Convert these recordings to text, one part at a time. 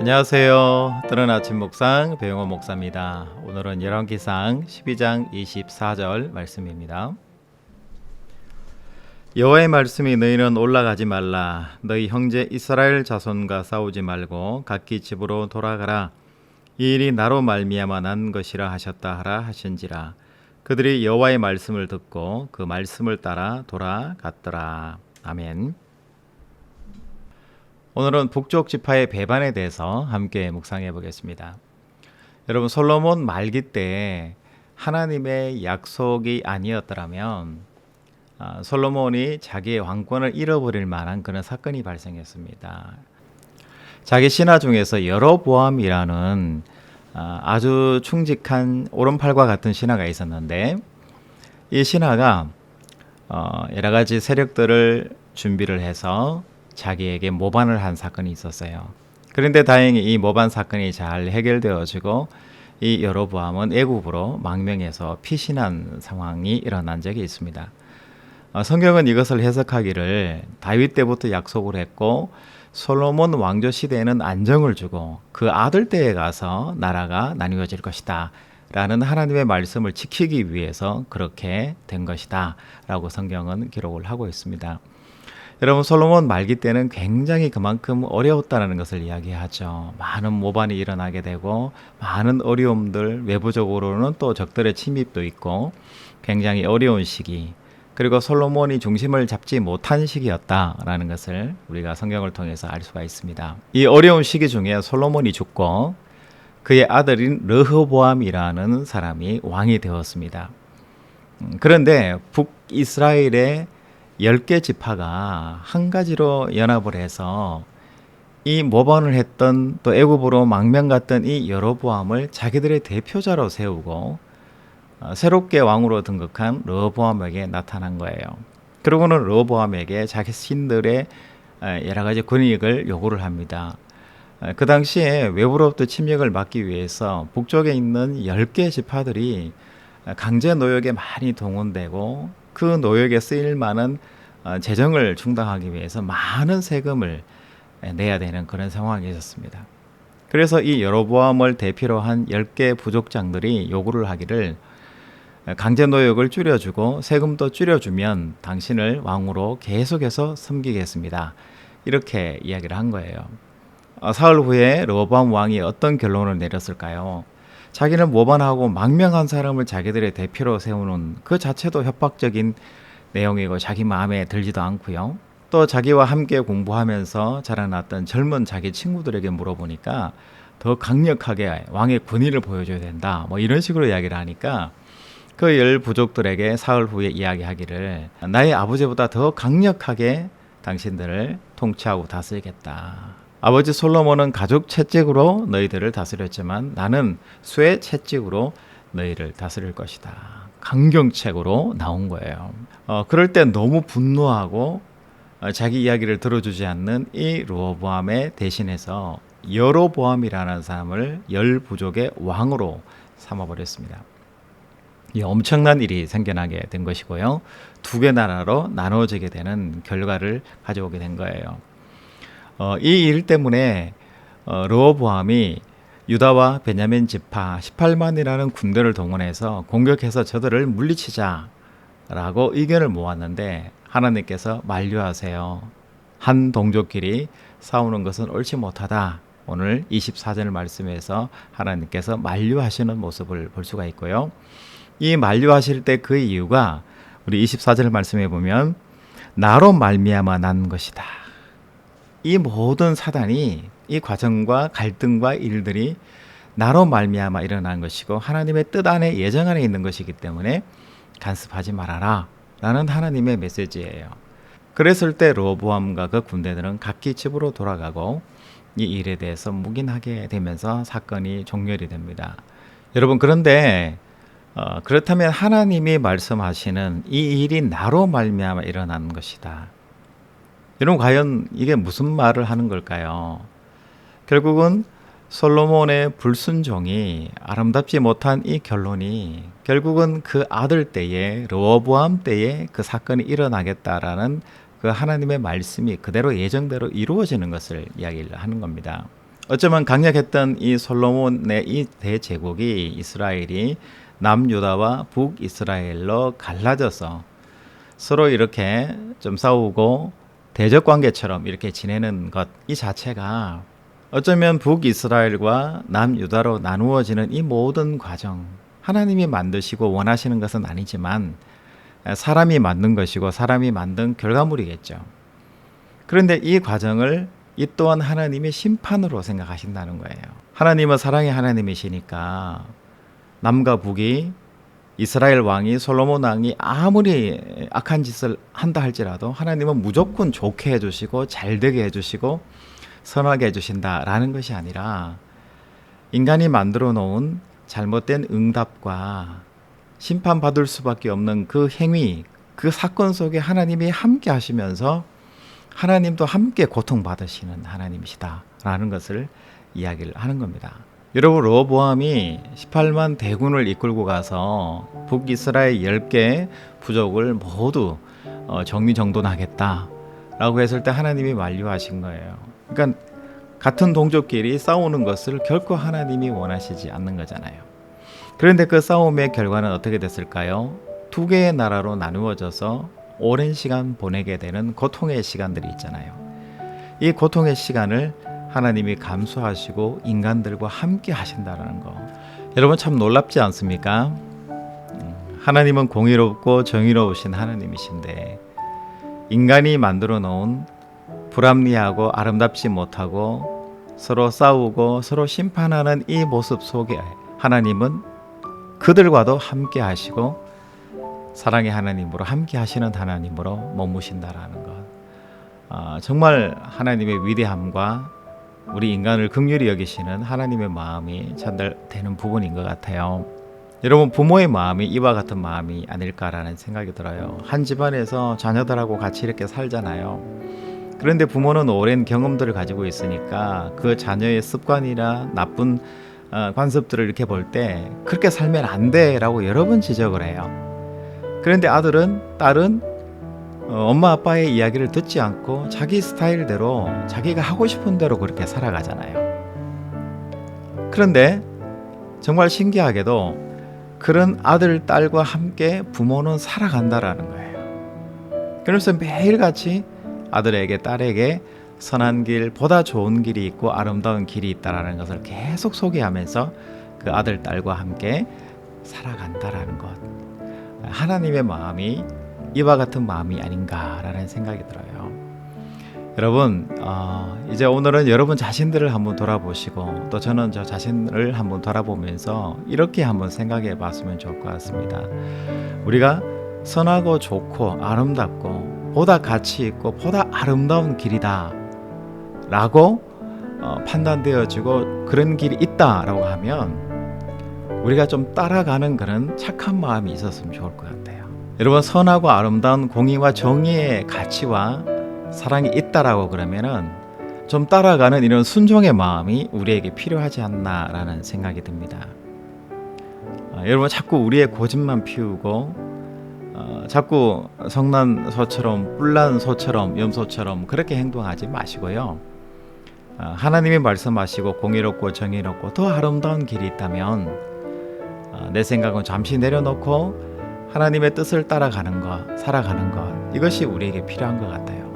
안녕하세요. 뜨는 아침 묵상 배용호 목사입니다. 오늘은 열왕기상 12장 24절 말씀입니다. 여호와의 말씀이 너희는 올라가지 말라. 너희 형제 이스라엘 자손과 싸우지 말고 각기 집으로 돌아가라. 이 일이 나로 말미암아 난 것이라 하셨다 하라 하신지라. 그들이 여호와의 말씀을 듣고 그 말씀을 따라 돌아갔더라. 아멘. 오늘은 북쪽 지파의 배반에 대해서 함께 묵상해 보겠습니다. 여러분, 솔로몬 말기 때 하나님의 약속이 아니었더라면 솔로몬이 자기의 왕권을 잃어버릴 만한 그런 사건이 발생했습니다. 자기 신하 중에서 여로보암이라는 아주 충직한 오른팔과 같은 신하가 있었는데, 이 신하가 여러 가지 세력들을 준비를 해서 자기에게 모반을 한 사건이 있었어요. 그런데 다행히 이 모반 사건이 잘 해결되어지고 이 여로보암은 애굽으로 망명해서 피신한 상황이 일어난 적이 있습니다. 성경은 이것을 해석하기를 다윗 때부터 약속을 했고 솔로몬 왕조 시대에는 안정을 주고 그 아들 때에 가서 나라가 나뉘어질 것이다 라는 하나님의 말씀을 지키기 위해서 그렇게 된 것이다 라고 성경은 기록을 하고 있습니다. 여러분, 솔로몬 말기 때는 굉장히 그만큼 어려웠다는 것을 이야기하죠. 많은 모반이 일어나게 되고 많은 어려움들, 외부적으로는 또 적들의 침입도 있고 굉장히 어려운 시기, 그리고 솔로몬이 중심을 잡지 못한 시기였다라는 것을 우리가 성경을 통해서 알 수가 있습니다. 이 어려운 시기 중에 솔로몬이 죽고 그의 아들인 르호보암이라는 사람이 왕이 되었습니다. 그런데 북이스라엘의 10개 지파가 한 가지로 연합을 해서 이 모반을 했던 또 애굽으로 망명 갔던 이 여로보암을 자기들의 대표자로 세우고 새롭게 왕으로 등극한 르호보암에게 나타난 거예요. 그러고는 르호보암에게 자기 신들의 여러 가지 권익을 요구를 합니다. 그 당시에 외부로부터 침략을 막기 위해서 북쪽에 있는 10개 지파들이 강제 노역에 많이 동원되고 그 노역에 쓰일 만한 재정을 충당하기 위해서 많은 세금을 내야 되는 그런 상황이 있었습니다. 그래서 이 여로보암을 대표로 한 10개 부족장들이 요구를 하기를 강제 노역을 줄여주고 세금도 줄여주면 당신을 왕으로 계속해서 섬기겠습니다. 이렇게 이야기를 한 거예요. 사흘 후에 르호보암 왕이 어떤 결론을 내렸을까요? 자기는 모반하고 망명한 사람을 자기들의 대표로 세우는 그 자체도 협박적인 내용이고 자기 마음에 들지도 않고요. 또 자기와 함께 공부하면서 자라났던 젊은 자기 친구들에게 물어보니까 더 강력하게 왕의 권위를 보여줘야 된다. 이런 식으로 이야기를 하니까 그 10 부족들에게 사흘 후에 이야기하기를 나의 아버지보다 더 강력하게 당신들을 통치하고 다스리겠다. 아버지 솔로몬은 가족 채찍으로 너희들을 다스렸지만 나는 쇠 채찍으로 너희를 다스릴 것이다. 강경책으로 나온 거예요. 그럴 때 너무 분노하고 자기 이야기를 들어주지 않는 이 르호보암의 대신해서 여로보암이라는 사람을 10 부족의 왕으로 삼아버렸습니다. 이 엄청난 일이 생겨나게 된 것이고요. 2개 나라로 나눠지게 되는 결과를 가져오게 된 거예요. 이 일 때문에 르호보암이 유다와 베냐민 지파 18만이라는 군대를 동원해서 공격해서 저들을 물리치자라고 의견을 모았는데 하나님께서 만류하세요. 한 동족끼리 싸우는 것은 옳지 못하다. 오늘 24절 말씀에서 하나님께서 만류하시는 모습을 볼 수가 있고요. 이 만류하실 때 그 이유가 우리 24절 말씀에 보면 나로 말미암아 난 것이다. 이 모든 사단이 이 과정과 갈등과 일들이 나로 말미암아 일어난 것이고 하나님의 뜻 안에 예정 안에 있는 것이기 때문에 간섭하지 말아라 라는 하나님의 메시지예요. 그랬을 때 르호보암과 그 군대들은 각기 집으로 돌아가고 이 일에 대해서 묵인하게 되면서 사건이 종결이 됩니다. 여러분, 그런데 그렇다면 하나님이 말씀하시는 이 일이 나로 말미암아 일어난 것이다. 여러분, 과연 이게 무슨 말을 하는 걸까요? 결국은 솔로몬의 불순종이 아름답지 못한 이 결론이 결국은 그 아들 때에 르호보암 때에 그 사건이 일어나겠다라는 그 하나님의 말씀이 그대로 예정대로 이루어지는 것을 이야기를 하는 겁니다. 어쩌면 강력했던 이 솔로몬의 이 대제국이 이스라엘이 남유다와 북이스라엘로 갈라져서 서로 이렇게 좀 싸우고 대적 관계처럼 이렇게 지내는 것 이 자체가 어쩌면 북이스라엘과 남유다로 나누어지는 이 모든 과정, 하나님이 만드시고 원하시는 것은 아니지만 사람이 만든 것이고 사람이 만든 결과물이겠죠. 그런데 이 과정을 이 또한 하나님의 심판으로 생각하신다는 거예요. 하나님은 사랑의 하나님이시니까 남과 북이 이스라엘 왕이 솔로몬 왕이 아무리 악한 짓을 한다 할지라도 하나님은 무조건 좋게 해주시고 잘되게 해주시고 선하게 해주신다라는 것이 아니라 인간이 만들어 놓은 잘못된 응답과 심판받을 수밖에 없는 그 행위, 그 사건 속에 하나님이 함께 하시면서 하나님도 함께 고통받으시는 하나님이시다라는 것을 이야기를 하는 겁니다. 여러분, 르호보암이 18만 대군을 이끌고 가서 북이스라엘 10개 부족을 모두 정리정돈하겠다라고 했을 때 하나님이 만류하신 거예요. 그러니까 같은 동족끼리 싸우는 것을 결코 하나님이 원하시지 않는 거잖아요. 그런데 그 싸움의 결과는 어떻게 됐을까요? 두 개의 나라로 나누어져서 오랜 시간 보내게 되는 고통의 시간들이 있잖아요. 이 고통의 시간을 하나님이 감수하시고 인간들과 함께 하신다는 거, 여러분 참 놀랍지 않습니까? 하나님은 공의롭고 정의로우신 하나님이신데 인간이 만들어 놓은 불합리하고 아름답지 못하고 서로 싸우고 서로 심판하는 이 모습 속에 하나님은 그들과도 함께 하시고 사랑의 하나님으로 함께 하시는 하나님으로 머무신다라는 것, 정말 하나님의 위대함과 우리 인간을 긍휼히 여기시는 하나님의 마음이 전달되는 부분인 것 같아요. 여러분, 부모의 마음이 이와 같은 마음이 아닐까라는 생각이 들어요. 한 집안에서 자녀들하고 같이 이렇게 살잖아요. 그런데 부모는 오랜 경험들을 가지고 있으니까 그 자녀의 습관이나 나쁜 관습들을 이렇게 볼 때 그렇게 살면 안 돼라고 여러 번 지적을 해요. 그런데 아들은, 딸은 엄마 아빠의 이야기를 듣지 않고 자기 스타일대로 자기가 하고 싶은 대로 그렇게 살아가잖아요. 그런데 정말 신기하게도 그런 아들, 딸과 함께 부모는 살아간다라는 거예요. 그래서 매일같이 아들에게, 딸에게 선한 길, 보다 좋은 길이 있고 아름다운 길이 있다라는 것을 계속 소개하면서 그 아들, 딸과 함께 살아간다라는 것, 하나님의 마음이 이와 같은 마음이 아닌가라는 생각이 들어요. 여러분, 이제 오늘은 여러분 자신들을 한번 돌아보시고 또 저는 저 자신을 한번 돌아보면서 이렇게 한번 생각해 봤으면 좋을 것 같습니다. 우리가 선하고 좋고 아름답고 보다 가치 있고 보다 아름다운 길이다 라고 판단되어지고 그런 길이 있다라고 하면 우리가 좀 따라가는 그런 착한 마음이 있었으면 좋을 것 같아요. 여러분, 선하고 아름다운 공의와 정의의 가치와 사랑이 있다라고 그러면은 좀 따라가는 이런 순종의 마음이 우리에게 필요하지 않나라는 생각이 듭니다. 여러분, 자꾸 우리의 고집만 피우고 자꾸 성난 소처럼 뿔난 소처럼 염소처럼 그렇게 행동하지 마시고요. 하나님이 말씀하시고 공의롭고 정의롭고 더 아름다운 길이 있다면 내 생각은 잠시 내려놓고 하나님의 뜻을 따라가는 것, 살아가는 것, 이것이 우리에게 필요한 것 같아요.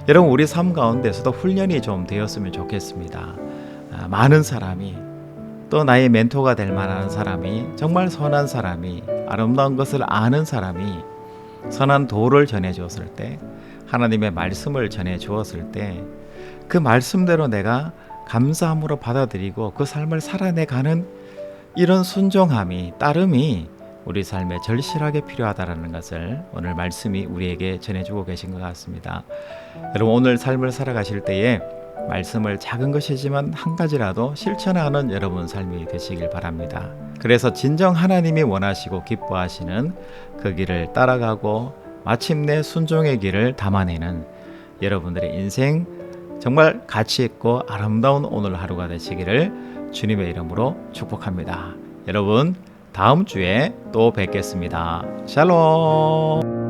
여러분, 우리 삶 가운데서도 훈련이 좀 되었으면 좋겠습니다. 많은 사람이, 또 나의 멘토가 될 만한 사람이, 정말 선한 사람이, 아름다운 것을 아는 사람이 선한 도를 전해 주었을 때, 하나님의 말씀을 전해 주었을 때 그 말씀대로 내가 감사함으로 받아들이고 그 삶을 살아내가는 이런 순종함이, 따름이 우리 삶에 절실하게 필요하다는 것을 오늘 말씀이 우리에게 전해주고 계신 것 같습니다. 여러분, 오늘 삶을 살아가실 때에 말씀을 작은 것이지만 한 가지라도 실천하는 여러분 삶이 되시길 바랍니다. 그래서 진정 하나님이 원하시고 기뻐하시는 그 길을 따라가고 마침내 순종의 길을 담아내는 여러분들의 인생 정말 가치 있고 아름다운 오늘 하루가 되시기를 주님의 이름으로 축복합니다. 여러분, 다음 주에 또 뵙겠습니다. 샬롬.